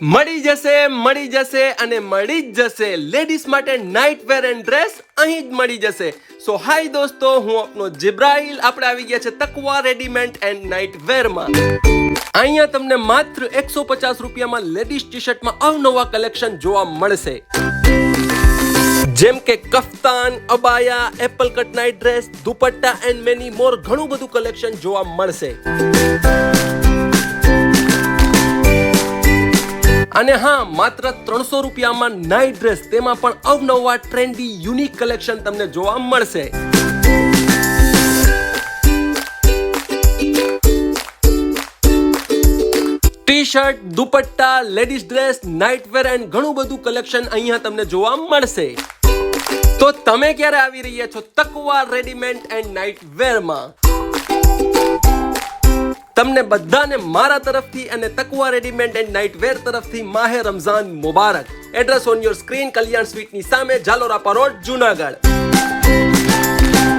મળી જશે અને મળી જ જશે લેડીઝ માટે નાઇટ વેર એન્ડ ડ્રેસ અહીં જ મળી જશે. સો હાય દોસ્તો, હું આપનો જિબ્રાઈલ. આપણે આવી ગયા છે તકવા રેડીમેડ એન્ડ નાઇટ વેરમાં. અહીંયા તમને માત્ર 150 રૂપિયામાં લેડીઝ ટી શર્ટમાં અવનવા કલેક્શન જોવા મળશે, જેમ કે કફતાન, અબાયા, apple cut night dress, dupatta and many more. ઘણું બધું કલેક્શન જોવા મળશે. અને હા, માત્ર 300 રૂપિયામાં નાઇટ ડ્રેસ, તેમાં પણ અવનવા ટ્રેન્ડી યુનિક કલેક્શન તમને જોવા મળશે. T shirt, dupatta, ladies dress, night wear and ઘણું બધું કલેક્શન અહીંયા તમને જોવા મળશે. તો તમે ક્યારે આવી રહ્યા છો તકવા રેડીમેડ એન્ડ નાઇટ વેરમાં? તમને બધાને મારા તરફથી અને Taqwa readymade and night wear તરફથી માહે રમઝાન મુબારક. Address on your screen, Kalyan સ્વીટની સામે, ઝાલોરાપા રોડ, જુનાગઢ.